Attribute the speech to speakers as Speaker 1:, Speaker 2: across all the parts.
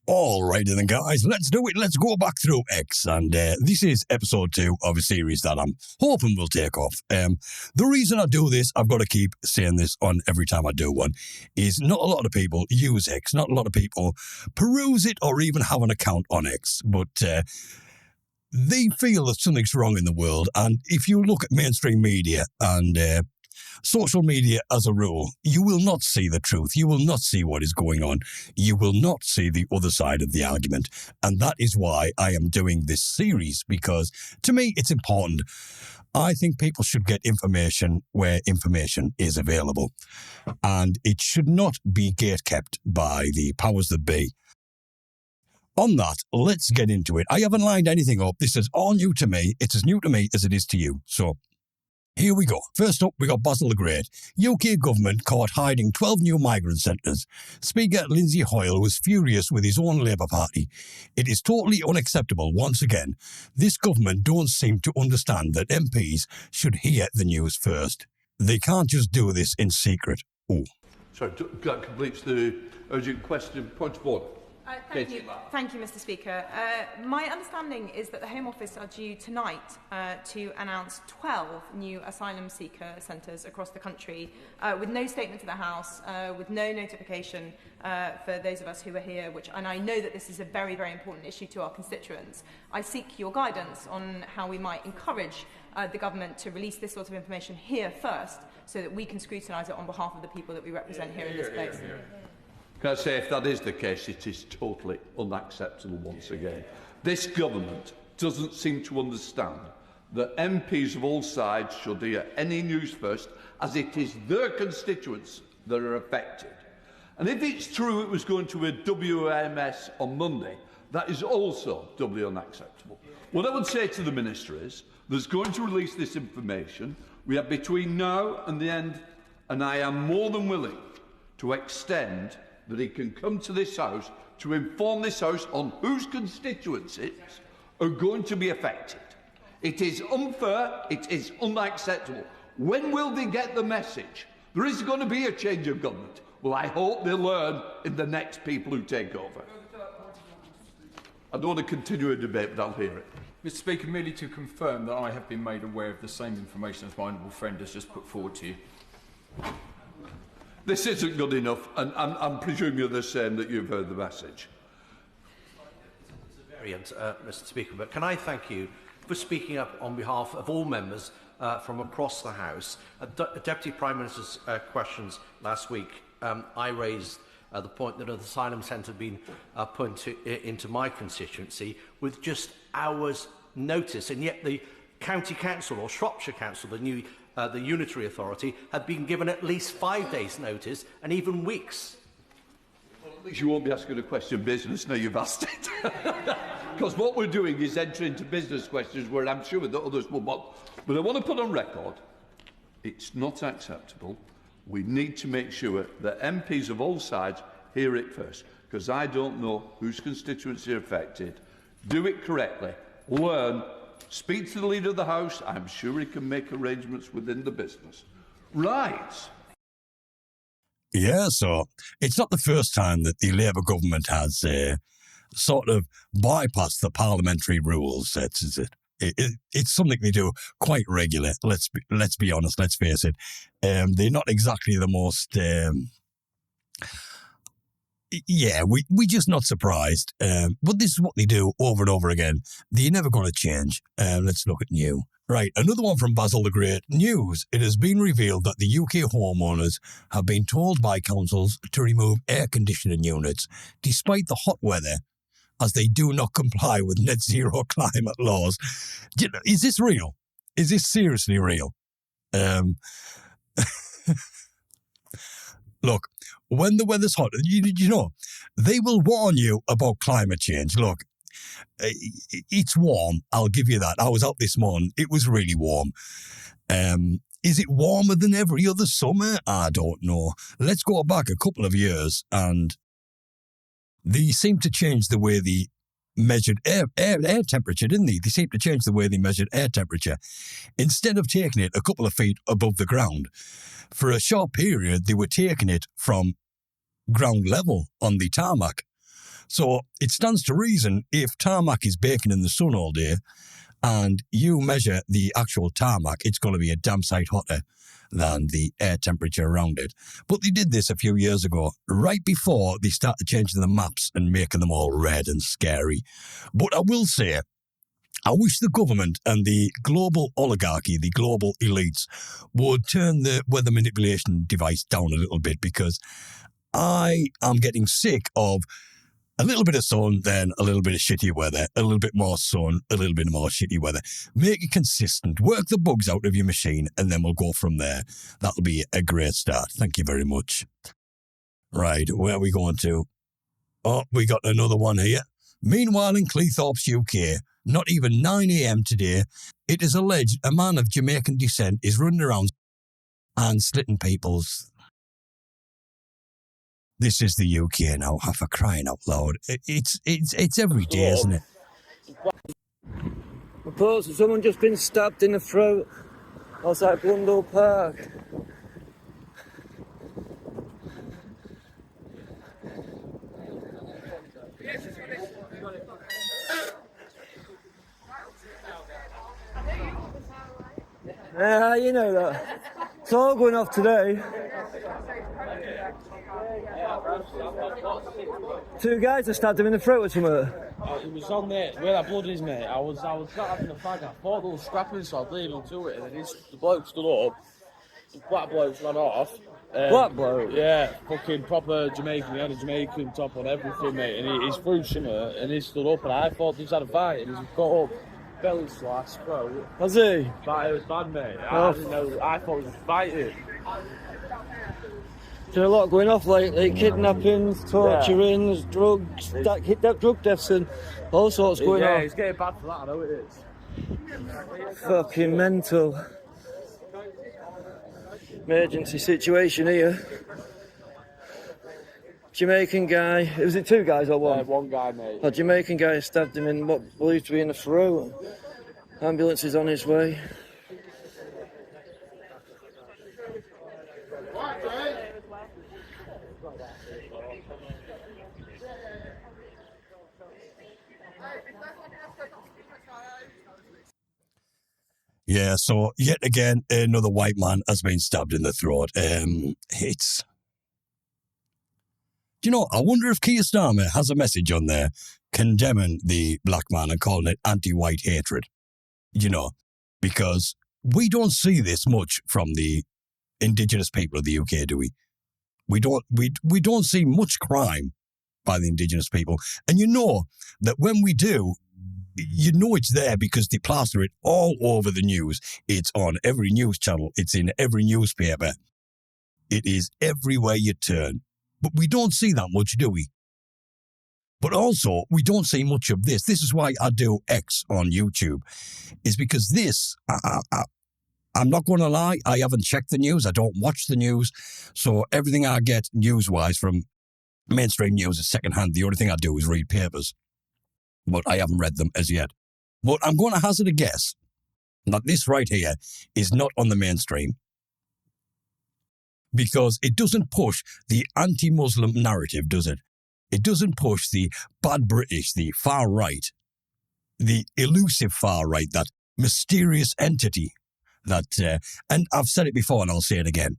Speaker 1: All right then, guys, let's do it. Let's go back through X. And this is episode 2 of a series that I'm hoping will take off. The reason I do this, I've got to keep saying this on every time I do one, is not a lot of people use X. Not a lot of people peruse it or even have an account on X. But they feel that something's wrong in the world. And if you look at mainstream media and social media as a rule, you will not see the truth. You will not see what is going on. You will not see the other side of the argument. And that is why I am doing this series, because to me, it's important. I think people should get information where information is available. And it should not be gatekept by the powers that be. On that, let's get into it. I haven't lined anything up. This is all new to me. It's as new to me as it is to you. So here we go. First up, we got Basil the Great. UK government caught hiding 12 new migrant centres. Speaker Lindsay Hoyle was furious with his own Labour Party. It is totally unacceptable once again. This government don't seem to understand that MPs should hear the news first. They can't just do this in secret. Oh.
Speaker 2: Sorry, that completes the urgent question. Point of order.
Speaker 3: Thank you, Mr. Speaker. My understanding is that the Home Office are due tonight to announce 12 new asylum seeker centres across the country, with no statement to the House, with no notification for those of us who are here, and I know that this is a very, very important issue to our constituents. I seek your guidance on how we might encourage the government to release this sort of information here first, so that we can scrutinise it on behalf of the people that we represent here in this place.
Speaker 2: Can I say, if that is the case, it is totally unacceptable once again. This government doesn't seem to understand that MPs of all sides should hear any news first, as it is their constituents that are affected. And if it's true it was going to a WMS on Monday, that is also doubly unacceptable. What I would say to the Minister is, there's going to release this information. We have between now and the end, and I am more than willing to extend that he can come to this House to inform this House on whose constituencies are going to be affected. It is unfair, it is unacceptable. When will they get the message? There is going to be a change of government. Well, I hope they'll learn in the next people who take over. I don't want to continue a debate, but I'll hear it.
Speaker 4: Mr. Speaker, merely to confirm that I have been made aware of the same information as my honourable friend has just put forward to you.
Speaker 2: This isn't good enough, and I'm presuming you're the same, that you've heard the message.
Speaker 5: It's a variant, Mr. Speaker, but can I thank you for speaking up on behalf of all members from across the House. Deputy Prime Minister's questions last week, I raised the point that an asylum centre had been put into my constituency with just hours' notice, and yet the County Council, or Shropshire Council, the unitary authority, had been given at least 5 days' notice and even weeks.
Speaker 2: Well, at least you won't be asking a question of business now you've asked it. Because what we're doing is entering into business questions where I'm sure that others will want. But I want to put on record, it's not acceptable. We need to make sure that MPs of all sides hear it first, because I don't know whose constituencies are affected. Do it correctly. Learn. Speak to the Leader of the House. I'm sure he can make arrangements within the business. Right.
Speaker 1: Yeah, so it's not the first time that the Labour government has sort of bypassed the parliamentary rules. It's something they do quite regularly. Let's be honest. Let's face it. They're not exactly the most. We're just not surprised. But this is what they do over and over again. They're never going to change. Let's look at new. Right, another one from Basil the Great. News. It has been revealed that the UK homeowners have been told by councils to remove air conditioning units despite the hot weather, as they do not comply with net zero climate laws. Is this real? Is this seriously real? Look, when the weather's hot, you know, they will warn you about climate change. Look, it's warm. I'll give you that. I was out this morning. It was really warm. Is it warmer than every other summer? I don't know. Let's go back a couple of years, and they seem to change the way they measured air temperature, didn't they? They seem to change the way they measured air temperature. Instead of taking it a couple of feet above the ground, for a short period, they were taking it from ground level on the tarmac. So it stands to reason if tarmac is baking in the sun all day and you measure the actual tarmac, it's going to be a damn sight hotter than the air temperature around it. But they did this a few years ago, right before they started changing the maps and making them all red and scary. But I will say, I wish the government and the global oligarchy, the global elites, would turn the weather manipulation device down a little bit, because I am getting sick of a little bit of sun, then a little bit of shitty weather, a little bit more sun, a little bit more shitty weather. Make it consistent. Work the bugs out of your machine, and then we'll go from there. That'll be a great start. Thank you very much. Right, where are we going to? Oh, we got another one here. Meanwhile, in Cleethorpes, UK, not even 9 a.m. today, it is alleged a man of Jamaican descent is running around and slitting people's... This is the UK now, for crying out loud. It's every day, isn't it?
Speaker 6: Reports of someone just been stabbed in the throat outside Blundell Park. Yeah, you know that. It's all going off today. 2 guys have stabbed him in the throat or something.
Speaker 7: It was on there where that blood is, mate. I was not having a fag. I thought they were scrapping, so I leaned onto it, and then the bloke stood up. The black bloke ran off.
Speaker 6: Black bloke?
Speaker 7: Yeah, fucking proper Jamaican. He had a Jamaican top on everything, mate. And he's threw something, and he stood up, and I thought he's had a fight, and he's got up, belly slash, throat.
Speaker 6: Has he?
Speaker 7: But it was bad, mate.
Speaker 6: Oh.
Speaker 7: I didn't know. I thought he was fighting.
Speaker 6: There's a lot going off lately, kidnappings, torturings, drugs, drug deaths and all sorts going on.
Speaker 7: Yeah, it's getting bad for that, I know it is.
Speaker 6: Fucking mental. Emergency situation here. Jamaican guy, was it 2 guys or one?
Speaker 7: One guy, mate.
Speaker 6: A Jamaican guy stabbed him in what believed to be in the throat. Ambulance is on his way.
Speaker 1: Yeah, so yet again, another white man has been stabbed in the throat. It's... Do you know, I wonder if Keir Starmer has a message on there condemning the black man and calling it anti-white hatred. You know, because we don't see this much from the indigenous people of the UK, do we? We don't see much crime by the indigenous people. And you know that when we do, you know it's there because they plaster it all over the news. It's on every news channel. It's in every newspaper. It is everywhere you turn. But we don't see that much, do we? But also, we don't see much of this. This is why I do X on YouTube, is because this, I'm not going to lie, I haven't checked the news. I don't watch the news. So everything I get news-wise from mainstream news is secondhand. The only thing I do is read papers. But I haven't read them as yet. But I'm going to hazard a guess that this right here is not on the mainstream, because it doesn't push the anti-Muslim narrative, does it? It doesn't push the bad British, the far right, the elusive far right, that mysterious entity that, and I've said it before and I'll say it again,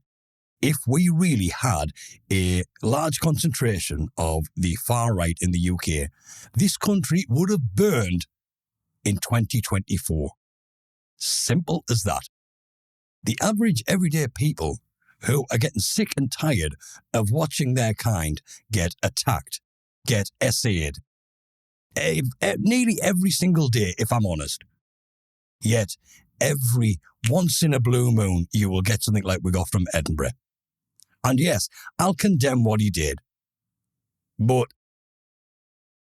Speaker 1: if we really had a large concentration of the far right in the UK, this country would have burned in 2024. Simple as that. The average everyday people who are getting sick and tired of watching their kind get attacked, get essayed, nearly every single day, if I'm honest. Yet, every once in a blue moon, you will get something like we got from Edinburgh. And yes, I'll condemn what he did. But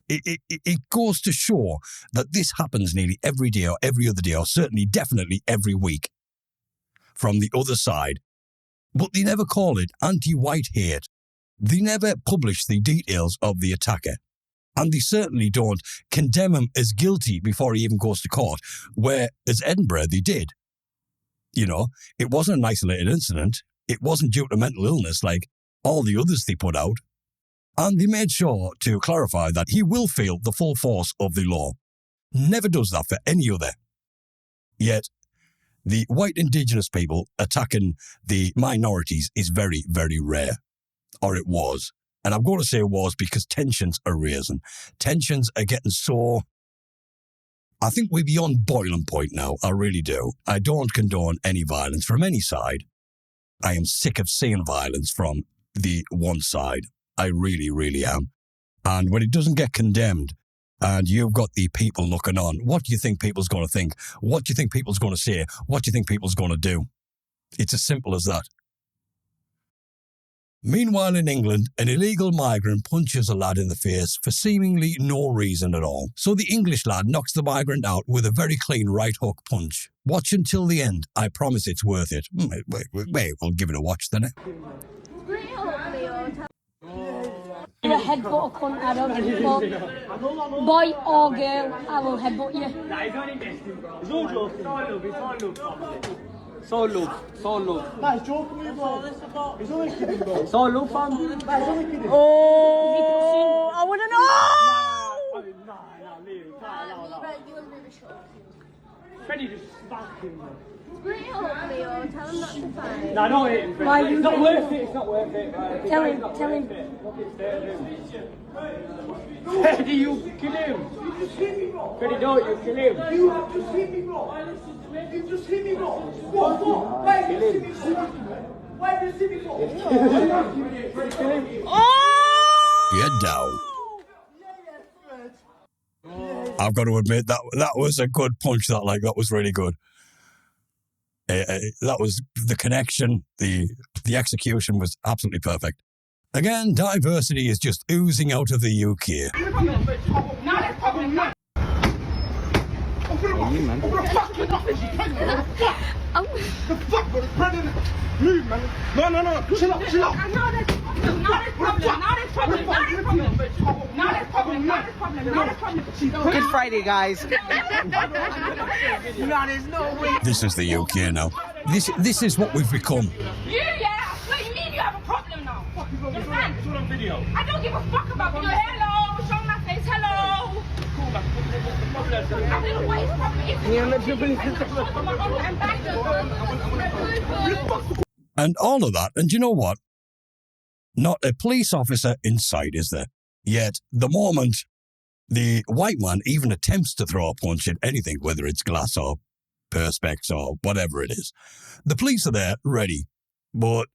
Speaker 1: it goes to show that this happens nearly every day or every other day, or certainly definitely every week from the other side. But they never call it anti-white hate. They never publish the details of the attacker. And they certainly don't condemn him as guilty before he even goes to court, whereas Edinburgh, they did. You know, it wasn't an isolated incident. It wasn't due to mental illness like all the others they put out. And they made sure to clarify that he will feel the full force of the law. Never does that for any other. Yet, the white indigenous people attacking the minorities is very, very rare. Or it was. And I'm going to say it was because tensions are rising. Tensions are getting so... I think we're beyond boiling point now. I really do. I don't condone any violence from any side. I am sick of seeing violence from the one side. I really, really am. And when it doesn't get condemned, and you've got the people looking on, what do you think people's going to think? What do you think people's going to say? What do you think people's going to do? It's as simple as that. Meanwhile, in England, an illegal migrant punches a lad in the face for seemingly no reason at all. So the English lad knocks the migrant out with a very clean right hook punch. Watch until the end. I promise it's worth it. Wait, we'll give it a watch then.
Speaker 8: A headbutt a cunt, I don't give a fuck. Boy or girl, I will headbutt you.
Speaker 7: It's all love. Nah, he's joking with you, bro. He's only kidding, bro. It's all love, fam. Nah, he's only kidding.
Speaker 8: Oh, I wanna know!
Speaker 7: Nah, Leo, you can't allow that. Freddie just smacked him, bro.
Speaker 8: Bring it up, Leo. Tell him not to fight.
Speaker 7: Nah, don't hit him, Freddie.
Speaker 8: Why
Speaker 7: It's not worth it, it's not worth it.
Speaker 8: Tell him.
Speaker 7: Freddie, you kill him. Freddie, don't you kill him.
Speaker 9: You have just hit me, bro. You just hit me, bro. What? Why did you hit me, bro? Why did you hit me, bro?
Speaker 1: Get down. I've got to admit that was a good punch. That was really good. That was the connection. The execution was absolutely perfect. Again, diversity is just oozing out of the UK.
Speaker 10: Good Friday, guys. There's no way.
Speaker 1: This is the UK now. This is what we've become.
Speaker 8: Yeah. What do you mean you have a problem now? It's on video. I don't give a fuck about video. Hello, show my face. Hello.
Speaker 1: And all of that, and you know what? Not a police officer in sight, is there? Yet, the moment the white man even attempts to throw a punch at anything, whether it's glass or perspex or whatever it is, the police are there, ready. But,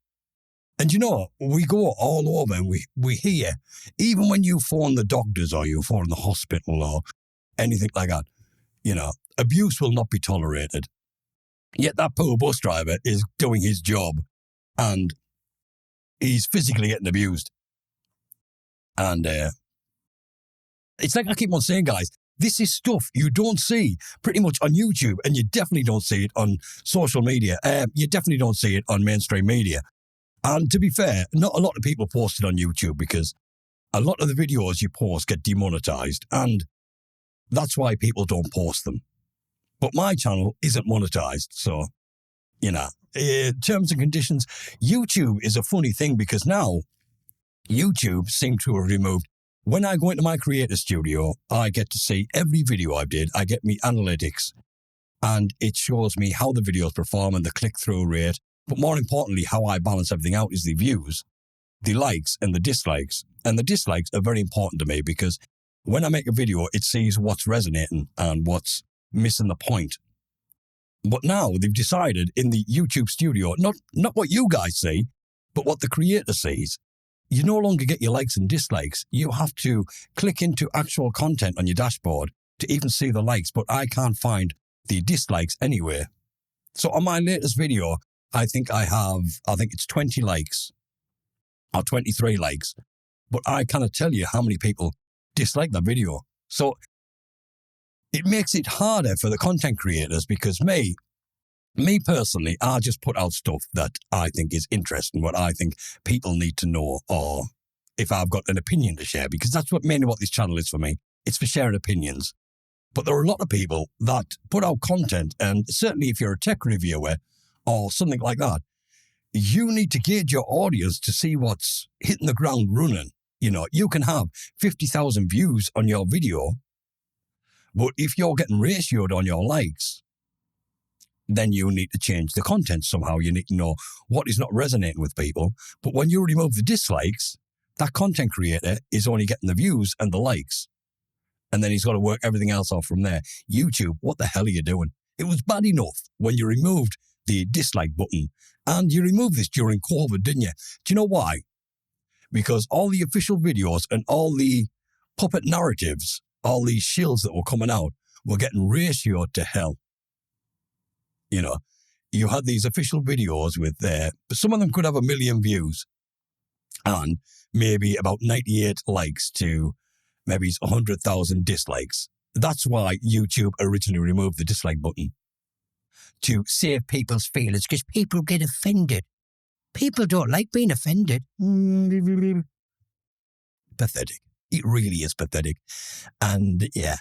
Speaker 1: and you know, we go all over and we hear, even when you phone the doctors or you phone the hospital or anything like that, you know, abuse will not be tolerated. Yet that poor bus driver is doing his job and he's physically getting abused. And it's like I keep on saying, guys, this is stuff you don't see pretty much on YouTube, and you definitely don't see it on social media. You definitely don't see it on mainstream media. And to be fair, not a lot of people post it on YouTube because a lot of the videos you post get demonetized, and that's why people don't post them. But my channel isn't monetized, so, you know, terms and conditions. YouTube is a funny thing because now YouTube seems to have removed. When I go into my creator studio, I get to see every video I did. I get me analytics, and it shows me how the videos perform and the click-through rate. But more importantly, how I balance everything out is the views, the likes and the dislikes. And the dislikes are very important to me because when I make a video, it sees what's resonating and what's missing the point. But now they've decided in the YouTube studio, not what you guys see, but what the creator sees. You no longer get your likes and dislikes. You have to click into actual content on your dashboard to even see the likes, but I can't find the dislikes anywhere. So on my latest video, I think it's 20 likes or 23 likes, but I cannot tell you how many people dislike that video. So it makes it harder for the content creators because me personally, I just put out stuff that I think is interesting, what I think people need to know, or if I've got an opinion to share, because that's mainly what this channel is for me. It's for sharing opinions. But there are a lot of people that put out content, and certainly if you're a tech reviewer or something like that, you need to gauge your audience to see what's hitting the ground running You know, you can have 50,000 views on your video, but if you're getting ratioed on your likes, then you need to change the content somehow. You need to know what is not resonating with people. But when you remove the dislikes, that content creator is only getting the views and the likes. And then he's got to work everything else off from there. YouTube, what the hell are you doing? It was bad enough when you removed the dislike button. And you removed this during COVID, didn't you? Do you know why? Because all the official videos and all the puppet narratives, all these shills that were coming out were getting ratioed to hell. You know, you had these official videos with some of them could have 1 million views and maybe about 98 likes to maybe 100,000 dislikes. That's why YouTube originally removed the dislike button, to save people's feelings, because people get offended. People don't like being offended. Pathetic. It really is pathetic. And yeah.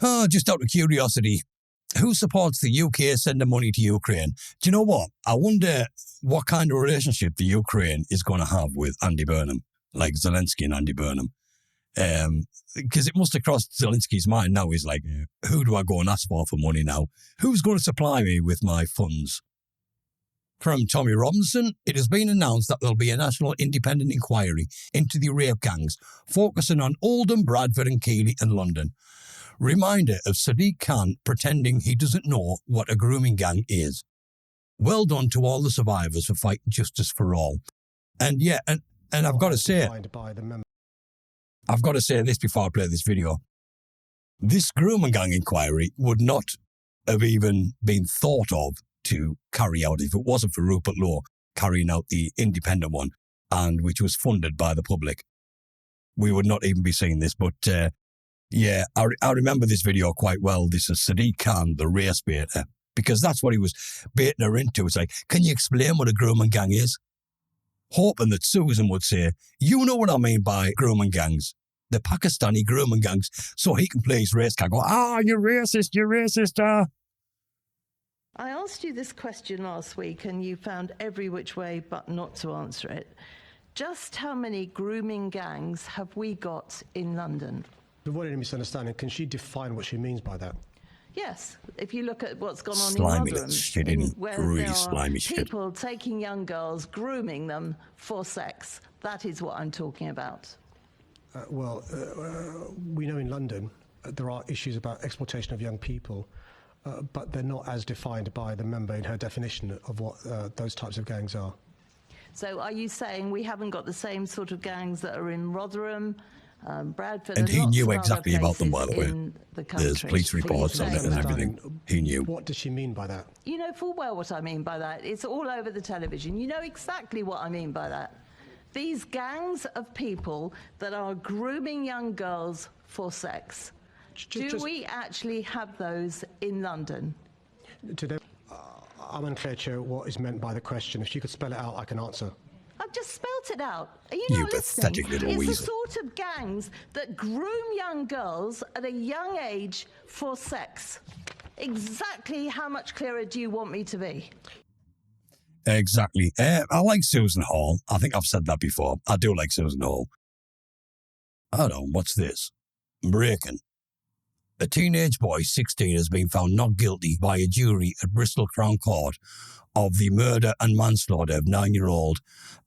Speaker 1: Oh, just out of curiosity, who supports the UK sending money to Ukraine? Do you know what? I wonder what kind of relationship the Ukraine is going to have with Andy Burnham, like Zelensky and Andy Burnham. Because it must have crossed Zelensky's mind now. He's like, who do I go and ask for money now? Who's going to supply me with my funds? From Tommy Robinson, it has been announced that there'll be a national independent inquiry into the rape gangs, focusing on Oldham, Bradford and Keighley and London. Reminder of Sadiq Khan pretending he doesn't know what a grooming gang is. Well done to all the survivors for fighting justice for all. And yeah, and I've got to say, I've got to say this before I play this video. This grooming gang inquiry would not have even been thought of to carry out if it wasn't for Rupert Lowe carrying out the independent one, and which was funded by the public. We would not even be seeing this, but yeah, I remember this video quite well. This is Sadiq Khan, the race baiter, because that's what he was baiting her into. It's like, can you explain what a grooming gang is? Hoping that Susan would say, you know what I mean by grooming gangs, the Pakistani grooming gangs, so he can play his race card. Go, you're racist,
Speaker 11: I asked you this question last week and you found every which way but not to answer it. Just how many grooming gangs have we got in London?
Speaker 12: To avoid any misunderstanding, can she define what she means by that?
Speaker 11: Yes, if you look at what's gone on
Speaker 1: slimy
Speaker 11: in Rotherham,
Speaker 1: where really slimy
Speaker 11: people taking young girls, grooming them for sex. That is what I'm talking about.
Speaker 12: We know in London there are issues about exploitation of young people, but they're not as defined by the member in her definition of what those types of gangs are.
Speaker 11: So are you saying we haven't got the same sort of gangs that are in Rotherham, Bradford,
Speaker 1: and he knew exactly about them,
Speaker 11: by
Speaker 1: the way. There's police reports on it and everything. He knew.
Speaker 12: What does she mean by that?
Speaker 11: You know full well what I mean by that. It's all over the television. You know exactly what I mean by that. These gangs of people that are grooming young girls for sex. Do we actually have those in London?
Speaker 12: I'm unclear, Chair, what is meant by the question. If you could spell it out, I can answer.
Speaker 11: I've just spelt it out. Are you
Speaker 1: You
Speaker 11: not listening?
Speaker 1: pathetic little
Speaker 11: It's
Speaker 1: weasel.
Speaker 11: the sort of gangs that groom young girls at a young age for sex. Exactly how much clearer do you want me to be?
Speaker 1: Exactly. I like Susan Hall. I think I've said that before. I do like Susan Hall. Hold on, what's this? Breaking. A teenage boy, 16, has been found not guilty by a jury at Bristol Crown Court of the murder and manslaughter of 9-year-old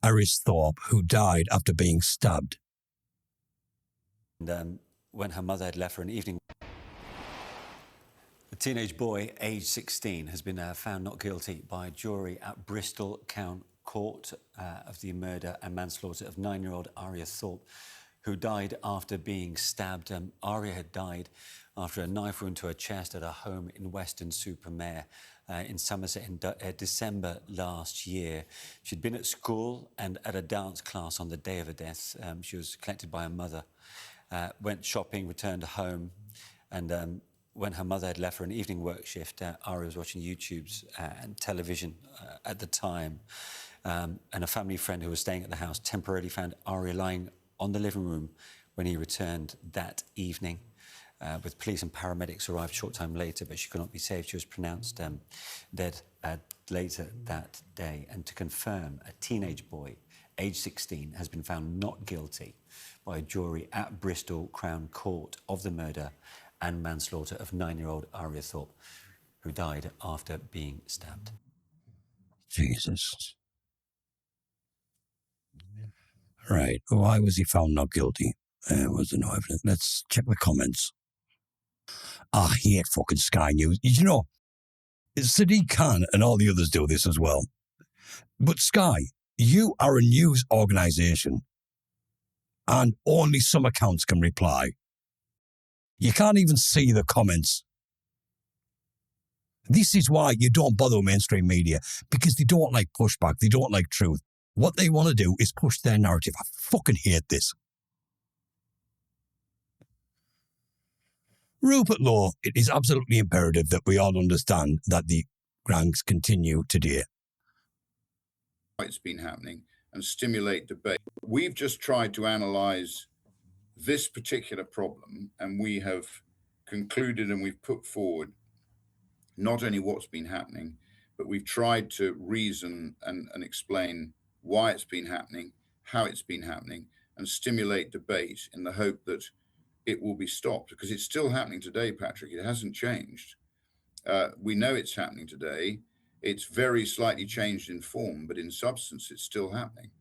Speaker 1: Aris Thorpe, who died after being stabbed.
Speaker 13: And when her mother had left for an evening, a teenage boy, aged 16, has been found not guilty by a jury at Bristol Crown Court of the murder and manslaughter of 9-year-old Aria Thorpe, who died after being stabbed. Aria had died after a knife wound to her chest at her home in Weston-super-Mare in Somerset in December last year. She'd been at school and at a dance class on the day of her death. She was collected by her mother, went shopping, returned home, and when her mother had left for an evening work shift, Aria was watching YouTube's and television at the time, and a family friend who was staying at the house temporarily found Aria lying on the living room when he returned that evening. With police and paramedics arrived a short time later, but she could not be saved. She was pronounced dead later that day. And to confirm, a teenage boy, aged 16, has been found not guilty by a jury at Bristol Crown Court of the murder and manslaughter of 9-year-old Aria Thorpe, who died after being stabbed.
Speaker 1: Jesus. Right. Why was he found not guilty? Was there no evidence? Let's check the comments. I hate fucking Sky News. You know, Sadiq Khan and all the others do this as well. But Sky, you are a news organisation and only some accounts can reply. You can't even see the comments. This is why you don't bother with mainstream media, because they don't like pushback, they don't like truth. What they want to do is push their narrative. I fucking hate this. Rupert Law, it is absolutely imperative that we all understand that the gangs continue today.
Speaker 14: It's been happening and stimulate debate. We've just tried to analyse this particular problem, and we have concluded and we've put forward not only what's been happening, but we've tried to reason and explain why it's been happening, how it's been happening, and stimulate debate in the hope that it will be stopped, because it's still happening today, Patrick. It hasn't changed. We know it's happening today. It's very slightly changed in form, but in substance, it's still happening.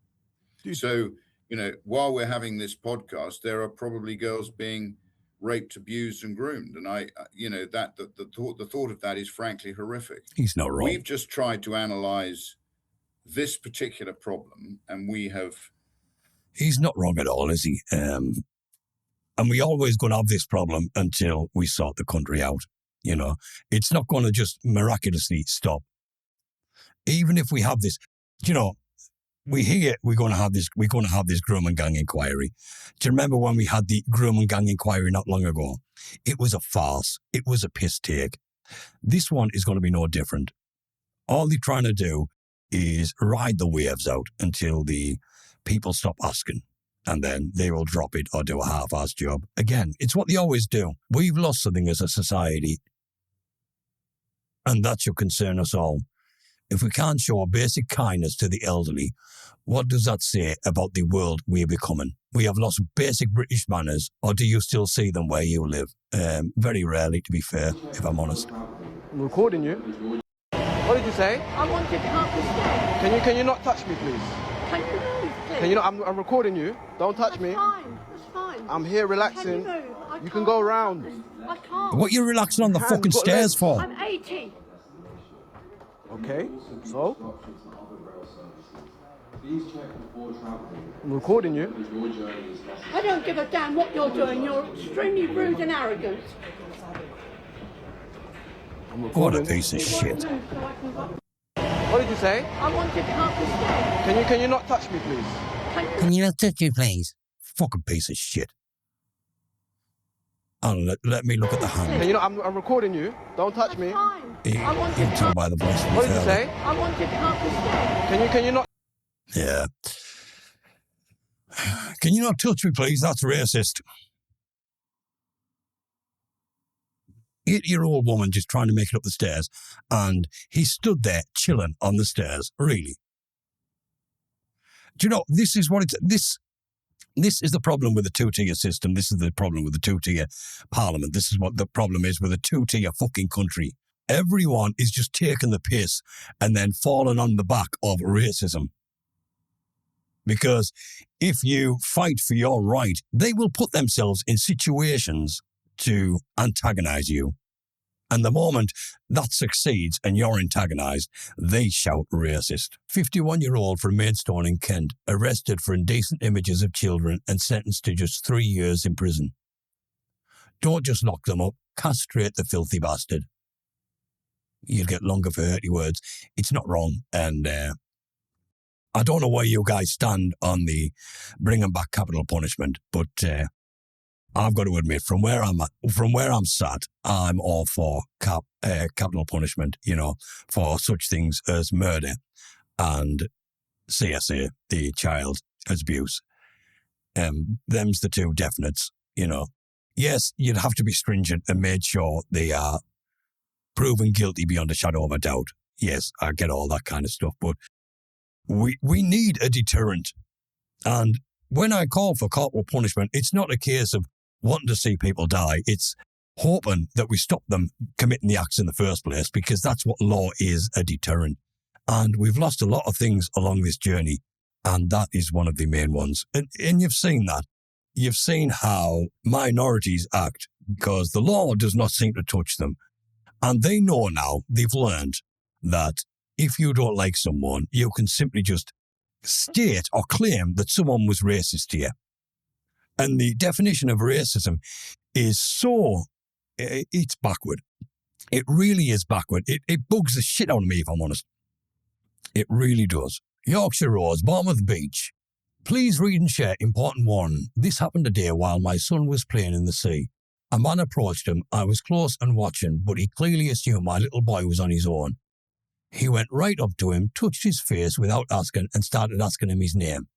Speaker 14: So, you know, while we're having this podcast, there are probably girls being raped, abused, and groomed. And you know, that the thought of that is frankly horrific.
Speaker 1: He's not wrong.
Speaker 14: We've just tried to analyze this particular problem, and we have.
Speaker 1: He's not wrong at all, is he? And we always going to have this problem until we sort the country out. You know, it's not going to just miraculously stop. Even if we have this, you know, we hear we're going to have this groom and gang inquiry. Do you remember when we had the groom and gang inquiry not long ago? It was a farce. It was a piss take. This one is going to be no different. All they're trying to do is ride the waves out until the people stop asking. And then they will drop it or do a half-assed job. Again, it's what they always do. We've lost something as a society. And that should concern us all. If we can't show basic kindness to the elderly, what does that say about the world we're becoming? We have lost basic British manners, or do you still see them where you live? Very rarely, to be fair, if I'm honest.
Speaker 15: I'm recording you. What did you say?
Speaker 16: I wanted to help the stairs.
Speaker 15: Can you not touch me, please?
Speaker 16: Can you move, please?
Speaker 15: Can you not? I'm recording you. Don't touch me.
Speaker 16: That's fine.
Speaker 15: I'm here relaxing.
Speaker 16: Can you move?
Speaker 15: You can go around.
Speaker 16: I can't.
Speaker 1: What are you relaxing on the fucking stairs for?
Speaker 16: I'm 80.
Speaker 15: Okay, so? I'm recording you.
Speaker 16: I don't give a damn what you're doing. You're extremely rude and arrogant.
Speaker 1: What a piece of shit.
Speaker 15: What did you say?
Speaker 16: I wanted to help the stairs.
Speaker 15: Can you not touch me, please?
Speaker 1: Can you not touch me, please? Fucking piece of shit. Oh, let me look at the hand.
Speaker 15: Can you not? I'm recording you. Don't touch me.
Speaker 1: You can tell by the voice.
Speaker 15: What did you say?
Speaker 16: I wanted to help the stairs.
Speaker 15: Can you not?
Speaker 1: Yeah. Can you not touch me, please? That's racist. 8-year-old woman just trying to make it up the stairs, and he stood there chilling on the stairs. Really? Do you know, this is what it's... This is the problem with the two-tier system. This is the problem with the two-tier parliament. This is what the problem is with a two-tier fucking country. Everyone is just taking the piss and then falling on the back of racism. Because if you fight for your right, they will put themselves in situations to antagonize you. And the moment that succeeds and you're antagonized, they shout racist. 51-year-old from Maidstone in Kent, arrested for indecent images of children and sentenced to just 3 years in prison. Don't just lock them up, castrate the filthy bastard. You'll get longer for 30 words. It's not wrong. And I don't know where you guys stand on the bringing back capital punishment, but I've got to admit, from where I'm sat, I'm all for capital punishment, you know, for such things as murder and CSA, the child abuse. Them's the two definites, you know. Yes, you'd have to be stringent and made sure they are proven guilty beyond a shadow of a doubt. Yes, I get all that kind of stuff, but we need a deterrent. And when I call for corporal punishment, it's not a case of wanting to see people die. It's hoping that we stop them committing the acts in the first place, because that's what law is, a deterrent. And we've lost a lot of things along this journey, and that is one of the main ones. And you've seen that. You've seen how minorities act because the law does not seem to touch them. And they know now, they've learned that if you don't like someone, you can simply just state or claim that someone was racist to you. And the definition of racism is it's backward. It really is backward. It bugs the shit out of me, if I'm honest. It really does. Yorkshire Rose, Bournemouth Beach. Please read and share important warning. This happened today while my son was playing in the sea. A man approached him. I was close and watching, but he clearly assumed my little boy was on his own. He went right up to him, touched his face without asking, and started asking him his name.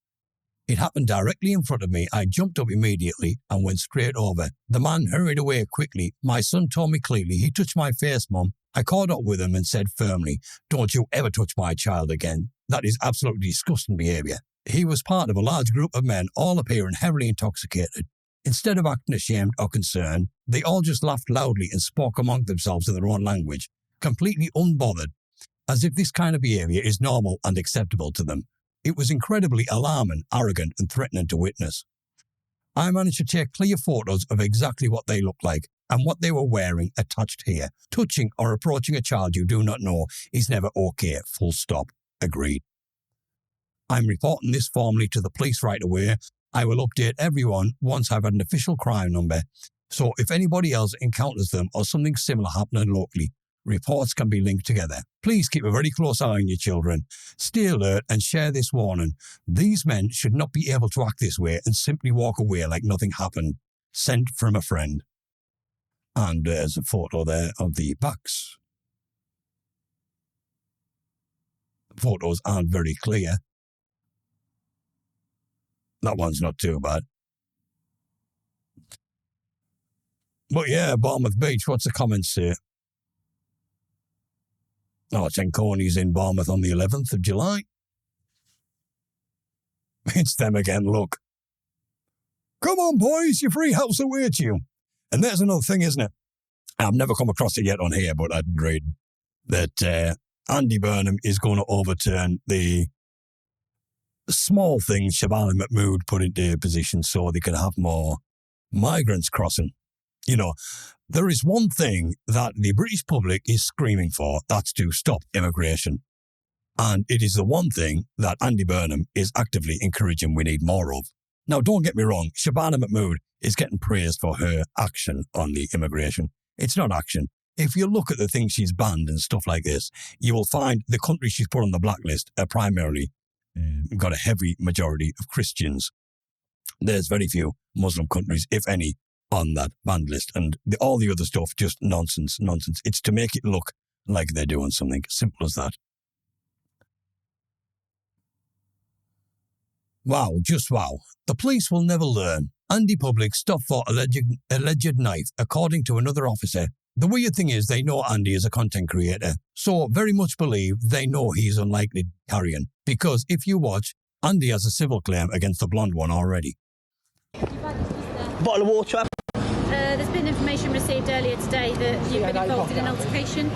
Speaker 1: It happened directly in front of me. I jumped up immediately and went straight over. The man hurried away quickly. My son told me clearly, "He touched my face, Mum." I caught up with him and said firmly, "Don't you ever touch my child again. That is absolutely disgusting behaviour." He was part of a large group of men, all appearing heavily intoxicated. Instead of acting ashamed or concerned, they all just laughed loudly and spoke among themselves in their own language, completely unbothered, as if this kind of behaviour is normal and acceptable to them. It was incredibly alarming, arrogant and threatening to witness. I managed to take clear photos of exactly what they looked like and what they were wearing attached here. Touching or approaching a child you do not know is never okay, full stop. Agreed. I'm reporting this formally to the police right away. I will update everyone once I've had an official crime number, so if anybody else encounters them or something similar happening locally, reports can be linked together. Please keep a very close eye on your children. Stay alert and share this warning. These men should not be able to act this way and simply walk away like nothing happened. Sent from a friend. And there's a photo there of the backs. The photos aren't very clear. That one's not too bad. But yeah, Bournemouth Beach, what's the comments say? Oh, Tenconi's in Bournemouth on the 11th of July. It's them again, look. Come on, boys, your free house awaits you. And there's another thing, isn't it? I've never come across it yet on here, but I'd read that Andy Burnham is going to overturn the small things Shabana Mahmood put into position so they can have more migrants crossing. You know, there is one thing that the British public is screaming for, that's to stop immigration. And it is the one thing that Andy Burnham is actively encouraging we need more of. Now, don't get me wrong, Shabana Mahmood is getting praised for her action on the immigration. It's not action. If you look at the things she's banned and stuff like this, you will find the countries she's put on the blacklist are primarily got a heavy majority of Christians. There's very few Muslim countries, if any, on that banned list. And all the other stuff, just nonsense. It's to make it look like they're doing something. Simple as that. Wow, just wow. The police will never learn. Andy Public stopped for alleged knife, according to another officer. The weird thing is they know Andy is a content creator, so very much believe they know he's unlikely carrying. Because if you watch, Andy has a civil claim against the blonde one already.
Speaker 17: Bottle of water.
Speaker 18: There's been information received earlier today that you've been involved in an altercation.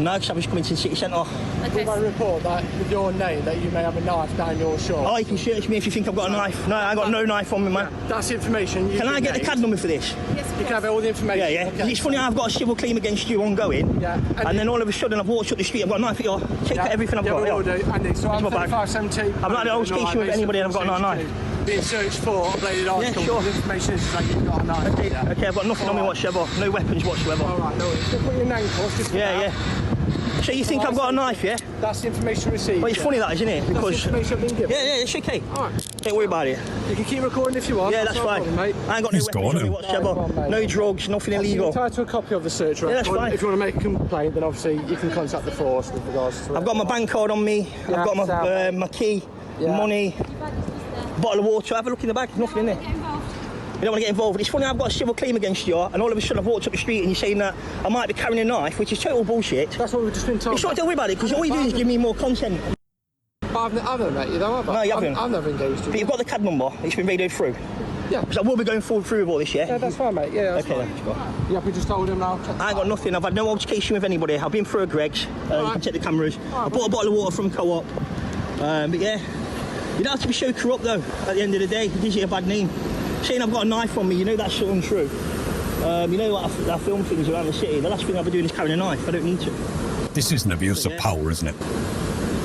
Speaker 17: No, because I was coming to the city centre.
Speaker 18: Okay.
Speaker 15: We've got a report that with your name that you may have a knife down your short.
Speaker 17: Oh, you can search me if you think I've got a knife. No, I got no knife on me, man.
Speaker 15: That's information.
Speaker 17: Can I get the CAD number for this?
Speaker 18: Yes,
Speaker 15: you can have all the information.
Speaker 17: Yeah.
Speaker 15: Okay.
Speaker 17: It's funny, I've got a civil claim against you ongoing. Yeah. And then all of a sudden I've walked up the street, I've got a knife at your... Check everything I've got.
Speaker 15: Yeah, we will do. Andy, so I'm 3517.
Speaker 17: I'm not the old station with anybody and I've got no knife.
Speaker 15: Being searched for uploaded article.
Speaker 17: Yeah, sure.
Speaker 15: The information is that you've got a knife.
Speaker 17: Okay, I've got nothing on me whatsoever. No weapons whatsoever.
Speaker 15: All right, no worries. Just put your name first.
Speaker 17: Yeah. So you think I've got a knife, yeah?
Speaker 15: That's the information received.
Speaker 17: Well, it's funny that, isn't it? Because
Speaker 15: that's the information I've been given.
Speaker 17: Yeah, it's okay.
Speaker 15: All right.
Speaker 17: Don't worry about it.
Speaker 15: You can keep recording if you want.
Speaker 17: Yeah, that's fine.
Speaker 15: Problem, mate.
Speaker 17: I ain't got no weapons on me whatsoever. No drugs, nothing illegal.
Speaker 15: You're entitled to a copy of the search record.
Speaker 17: Yeah, that's fine.
Speaker 15: If you want to make a complaint, then obviously you can contact the force with regards to it.
Speaker 17: I've got my bank card on me.
Speaker 15: Yeah,
Speaker 17: I've got my key, money, bottle of water. Have a look in the bag. There's nothing in there. You don't want to get involved. It's funny, I've got a civil claim against you, and all of a sudden I've walked up the street and you're saying that I might be carrying a knife, which is total bullshit.
Speaker 15: That's what we've just been told.
Speaker 17: It's not, don't worry about it, because all you do is give me more content.
Speaker 15: But I've never met you though, have I?
Speaker 17: No, you haven't.
Speaker 15: I've never engaged you.
Speaker 17: But you've got the CAD number. It's been radioed through.
Speaker 15: Yeah.
Speaker 17: Because I will be going through with all this, yeah?
Speaker 15: Yeah, that's fine, mate. Yeah, that's
Speaker 17: okay,
Speaker 15: fine.
Speaker 17: then, let's go.
Speaker 15: You happy just told him now?
Speaker 17: I ain't got nothing. I've had no altercation with anybody. I've been through a Greggs. You can check the cameras. I bought a bottle of water from Co-op. But yeah, you don't have to be so corrupt though. At the end of the day, it gives you a bad name. Saying I've got a knife on me, you know that's so untrue. You know what? I film things around the city. The last thing I'll be doing is carrying a knife. I don't need to.
Speaker 1: This is an abuse of power, isn't it?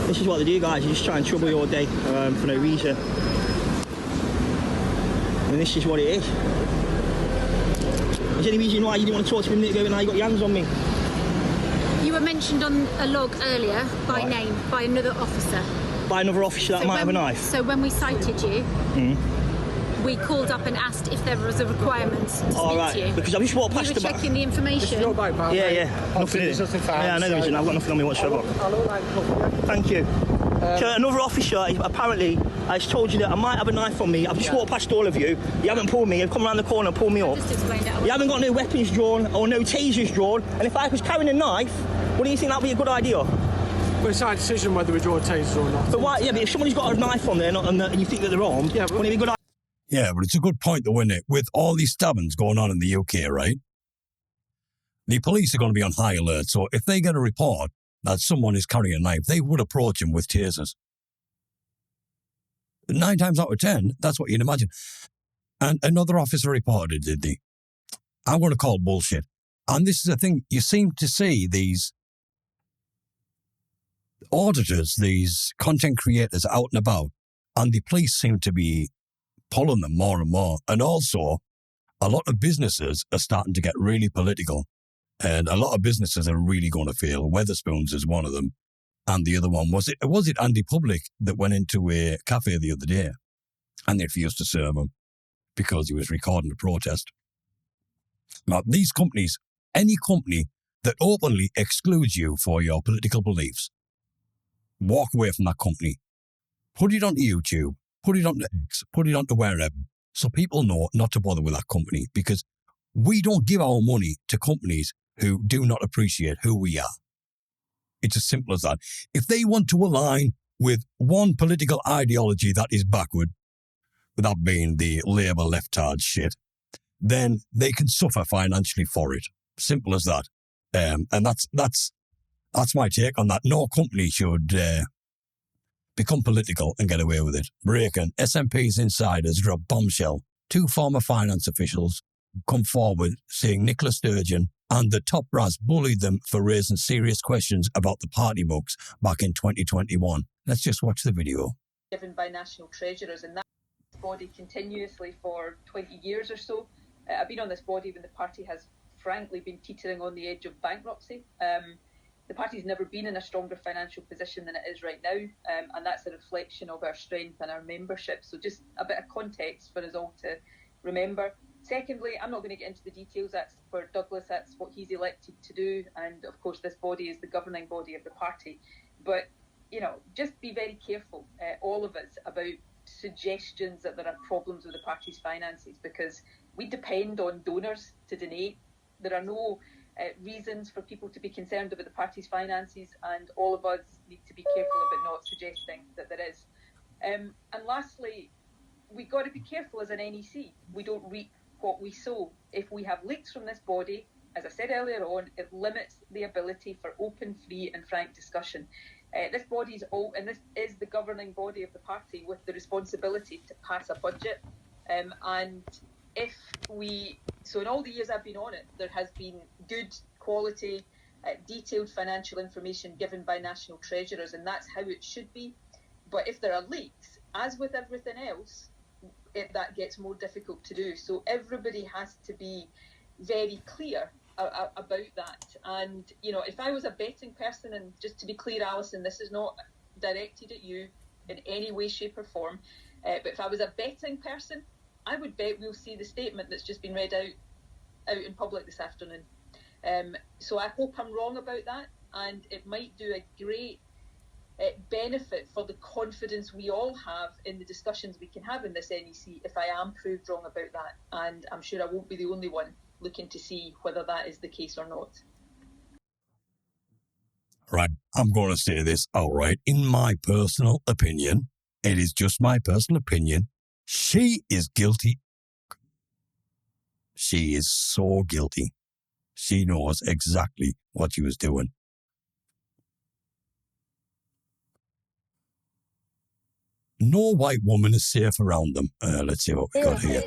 Speaker 17: This is what they do, guys. You just try and trouble your day for no reason. And this is what it is. Is there any reason why you didn't want to talk to me a minute ago and now you got your hands on me?
Speaker 18: You were mentioned on a log earlier by name by another officer.
Speaker 17: By another officer that might have a knife?
Speaker 18: So when we cited you, we called up and asked if there was a requirement to speak to you.
Speaker 17: Because I just walked past
Speaker 18: you were checking the information.
Speaker 17: Yeah. Nothing in it. Yeah, I know there isn't. I've got nothing on me whatsoever. Thank you. So another officer, apparently, has told you that I might have a knife on me. I've just walked past all of you. You haven't pulled me. You've come around the corner and pulled me up.
Speaker 18: Just explained it.
Speaker 17: You haven't got no weapons drawn or no tasers drawn. And if I was carrying a knife, what do you think that would be a good idea?
Speaker 15: Well, it's our decision whether we draw a taser or not.
Speaker 17: But why? Yeah, but if somebody's got a knife on there and you think that they're armed, wouldn't it be a good idea?
Speaker 1: Yeah, but it's a good point though, isn't it? With all these stabbings going on in the UK, right? The police are going to be on high alert. So if they get a report that someone is carrying a knife, they would approach him with tasers. 9 times out of 10, that's what you'd imagine. And another officer reported, did they? I'm going to call bullshit. And this is the thing, you seem to see these auditors, these content creators out and about, and the police seem to be pulling them more and more. And also, a lot of businesses are starting to get really political. And a lot of businesses are really going to fail. Weatherspoons is one of them. And the other one, was it Andy Public that went into a cafe the other day and they refused to serve him because he was recording the protest? Now, these companies, any company that openly excludes you for your political beliefs, walk away from that company. Put it onto YouTube, put it onto X, put it onto wherever, so people know not to bother with that company, because we don't give our money to companies who do not appreciate who we are. It's as simple as that. If they want to align with one political ideology that is backward, without being the Labour leftard shit, then they can suffer financially for it. Simple as that. And that's my take on that. No company should become political and get away with it. Breaking SNP's insiders drop bombshell. 2 former finance officials come forward saying Nicola Sturgeon and the top brass bullied them for raising serious questions about the party books back in 2021. Let's just watch the video.
Speaker 19: Given by national treasurers, and that body continuously for 20 years or so. I've been on this body when the party has frankly been teetering on the edge of bankruptcy. The party's never been in a stronger financial position than it is right now, and that's a reflection of our strength and our membership. So just a bit of context for us all to remember. Secondly, I'm not going to get into the details. That's for Douglas. That's what he's elected to do. And of course, this body is the governing body of the party. But, you know, just be very careful, all of us, about suggestions that there are problems with the party's finances, because we depend on donors to donate. There are no reasons for people to be concerned about the party's finances, and all of us need to be careful about not suggesting that there is. And lastly, we've got to be careful as an NEC. We don't reap what we sow. If we have leaks from this body, as I said earlier on, it limits the ability for open, free and frank discussion. This body is and this is the governing body of the party with the responsibility to pass a budget. And if so in all the years I've been on it, there has been good quality, detailed financial information given by national treasurers, and that's how it should be. But if there are leaks, as with everything else, that gets more difficult to do. So everybody has to be very clear about that. And, you know, if I was a betting person, and just to be clear, Alison, this is not directed at you in any way, shape or form, but if I was a betting person, I would bet we'll see the statement that's just been read out in public this afternoon. So I hope I'm wrong about that, and it might do a great benefit for the confidence we all have in the discussions we can have in this NEC if I am proved wrong about that. And I'm sure I won't be the only one looking to see whether that is the case or not.
Speaker 1: Right. I'm going to say this outright. In my personal opinion, it is just my personal opinion, she is guilty. She is so guilty. She knows exactly what she was doing. No white woman is safe around them. Let's see what we got here.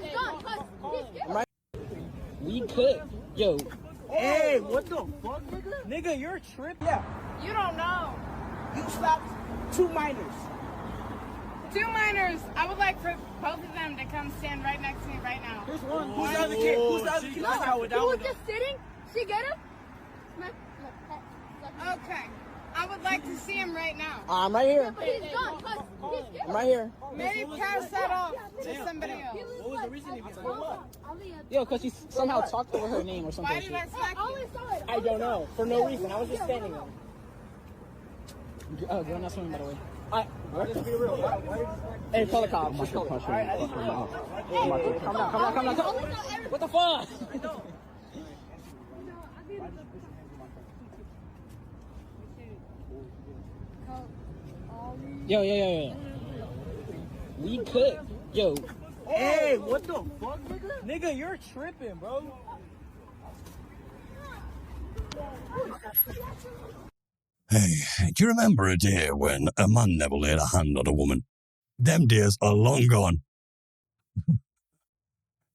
Speaker 10: We could. Yo. Hey, what the fuck, nigga? Nigga, you're a trip. Yeah.
Speaker 8: You don't know.
Speaker 10: You slapped 2 minors.
Speaker 8: 2 minors. I would like for both of them to come stand right next to me right now.
Speaker 10: Here's one. Who's the other kid? Who's the other kid?
Speaker 8: Who was just sitting? She get him? Okay. I would like to see him right now.
Speaker 10: I'm right here.
Speaker 8: He's gone.
Speaker 10: I'm right here.
Speaker 8: Maybe pass that off to somebody else.
Speaker 10: What was the reason for what? Yo, because she somehow talked over her name or something.
Speaker 8: Why did I smack you?
Speaker 10: I don't know. For no reason. I was just standing there. Oh, you're not swimming, by the way. Just be real. Hey, call the cops. Alright, calm down. What the fuck? Yo. We could. Yo. Hey, what the fuck, nigga? Nigga, you're tripping, bro.
Speaker 1: Hey, do you remember a day when a man never laid a hand on a woman? Them days are long gone.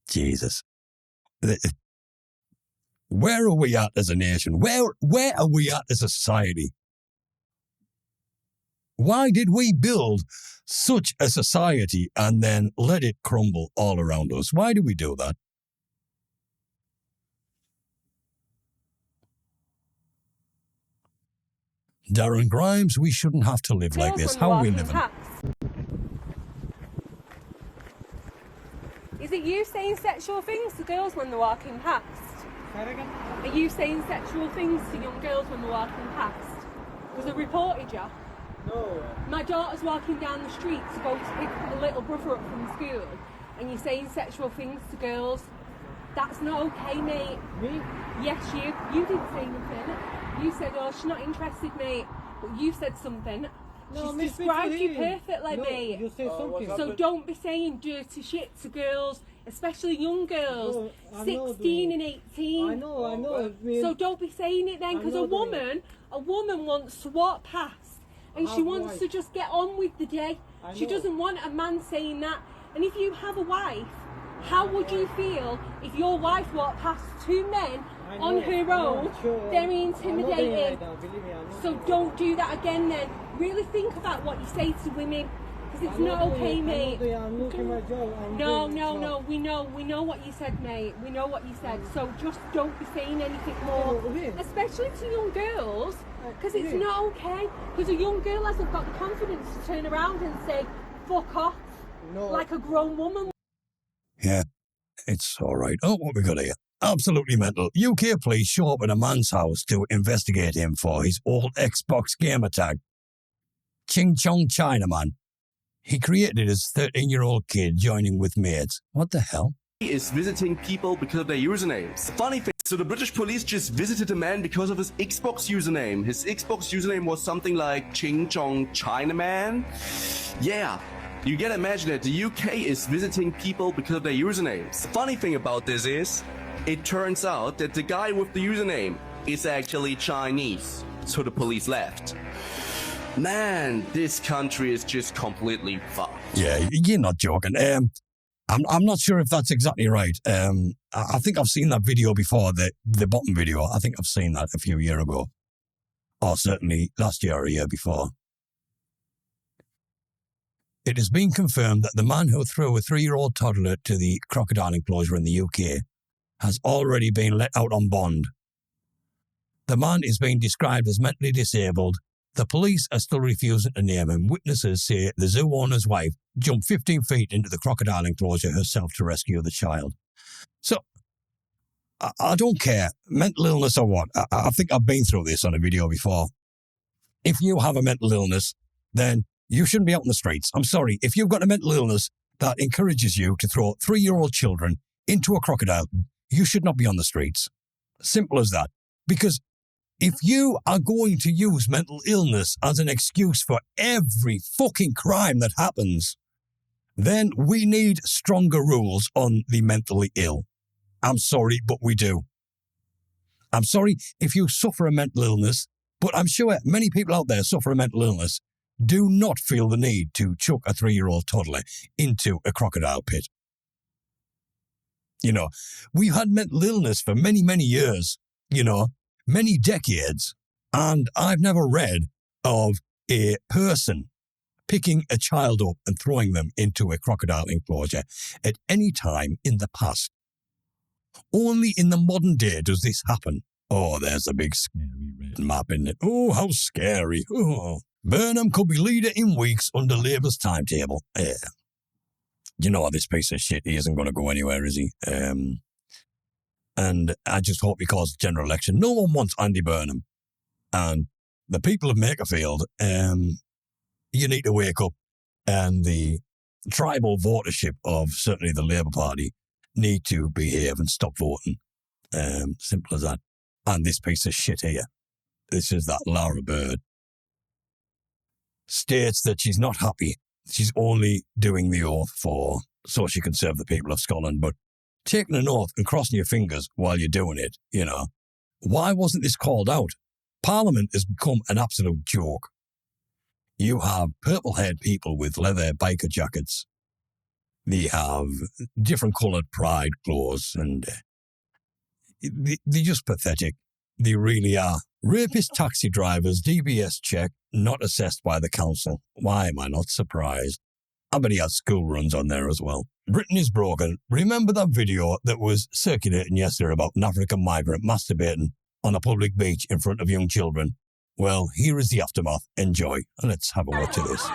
Speaker 1: Jesus. Where are we at as a nation? Where are we at as a society? Why did we build such a society and then let it crumble all around us? Why do we do that? Darren Grimes, we shouldn't have to live like this. How are we living?
Speaker 20: Is it you saying sexual things to girls when they're walking past? Are you saying sexual things to young girls when they're walking past? Was it reported you?
Speaker 10: No.
Speaker 20: My daughter's walking down the street to go to pick a little brother up from school, and you're saying sexual things to girls. That's not okay, mate.
Speaker 10: Me?
Speaker 20: Yes, you. You didn't say anything. You said, oh, she's not interested, mate. But you said something.
Speaker 10: No,
Speaker 20: She's described you perfectly,
Speaker 10: no,
Speaker 20: mate.
Speaker 10: You said something.
Speaker 20: So don't be saying dirty shit to girls, especially young girls,
Speaker 10: No,
Speaker 20: 16 and 18.
Speaker 10: I know.
Speaker 20: So don't be saying it then, because a woman wants to walk past, and she wants to just get on with the day. She doesn't want a man saying that. And if you have a wife, how would you feel if your wife walked past 2 men on her own, very intimidating? So don't do that again then. Really think about what you say to women, because it's not okay, mate. No, we know what you said, mate. We know what you said. So just don't be saying anything more, especially to young girls, because it's not okay. Because a young girl hasn't got the confidence to turn around and say, fuck off, like a grown woman.
Speaker 1: Yeah, it's all right. Oh, what we got here? Absolutely mental. UK police show up at a man's house to investigate him for his old Xbox gamer tag. Ching Chong Chinaman. He created his 13-year-old kid joining with mates. What the hell?
Speaker 21: He is visiting people because of their usernames. Funny thing, so the British police just visited a man because of his Xbox username. His Xbox username was something like Ching Chong Chinaman. Yeah. You gotta imagine that the UK is visiting people because of their usernames. The funny thing about this is, it turns out that the guy with the username is actually Chinese. So the police left. Man, this country is just completely fucked.
Speaker 1: Yeah, you're not joking. I'm not sure if that's exactly right. I think I've seen that video before, the bottom video. I think I've seen that a few years ago. Or certainly last year or a year before. It has been confirmed that the man who threw a 3-year-old toddler to the crocodile enclosure in the UK has already been let out on bond. The man is being described as mentally disabled. The police are still refusing to name him. Witnesses say the zoo owner's wife jumped 15 feet into the crocodile enclosure herself to rescue the child. So, I don't care, mental illness or what. I think I've been through this on a video before. If you have a mental illness, then you shouldn't be out in the streets. I'm sorry. If you've got a mental illness that encourages you to throw 3-year-old children into a crocodile, you should not be on the streets. Simple as that. Because If you are going to use mental illness as an excuse for every fucking crime that happens, then we need stronger rules on the mentally ill. I'm sorry, but we do. I'm sorry if you suffer a mental illness, but I'm sure many people out there suffer a mental illness do not feel the need to chuck a 3-year-old toddler into a crocodile pit. You know, we've had mental illness for many, many years, you know, many decades, and I've never read of a person picking a child up and throwing them into a crocodile enclosure at any time in the past. Only in the modern day does this happen. Oh, there's a big scary red map in it. Oh, how scary. Oh. Burnham could be leader in weeks under Labour's timetable. Yeah. You know, this piece of shit, he isn't going to go anywhere, is he? And I just hope he calls the general election. No one wants Andy Burnham. And the people of Makerfield, you need to wake up. And the tribal votership of certainly the Labour Party need to behave and stop voting. Simple as that. And this piece of shit here, this is that Lara Bird, states that she's not happy. She's only doing the oath so she can serve the people of Scotland. But taking an oath and crossing your fingers while you're doing it, you know, why wasn't this called out? Parliament has become an absolute joke. You have purple-haired people with leather biker jackets. They have different coloured pride clothes, and they're just pathetic. They really are. Rapist taxi drivers, DBS check, not assessed by the council. Why am I not surprised? I bet he had school runs on there as well. Britain is broken. Remember that video that was circulating yesterday about an African migrant masturbating on a public beach in front of young children? Well, here is the aftermath. Enjoy. Let's have a watch of this.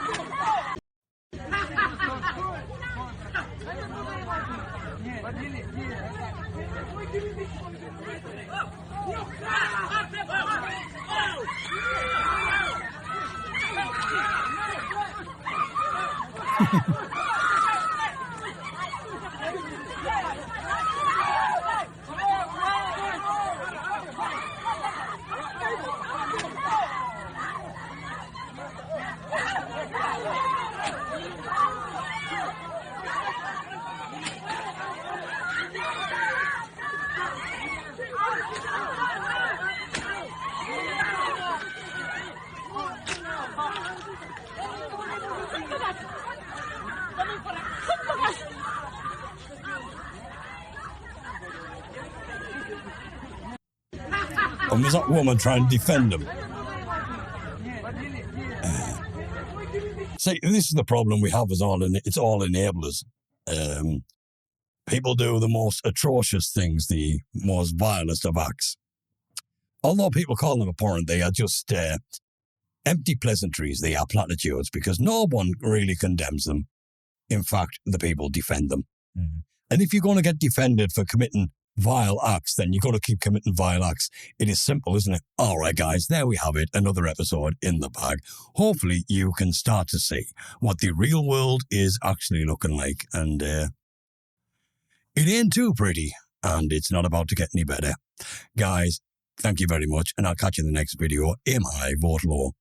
Speaker 1: And was that woman trying to defend him? See, this is the problem we have. It's all enablers. People do the most atrocious things, the most vilest of acts. Although people call them abhorrent, they are just empty pleasantries. They are platitudes because no one really condemns them. In fact, the people defend them. Mm-hmm. And if you're going to get defended for committing vile acts, then you've got to keep committing vile acts. It is simple, isn't it? All right, guys, there we have it. Another episode in the bag. Hopefully you can start to see what the real world is actually looking like. And it ain't too pretty, and it's not about to get any better. Guys, thank you very much, and I'll catch you in the next video. Aim high, vote low.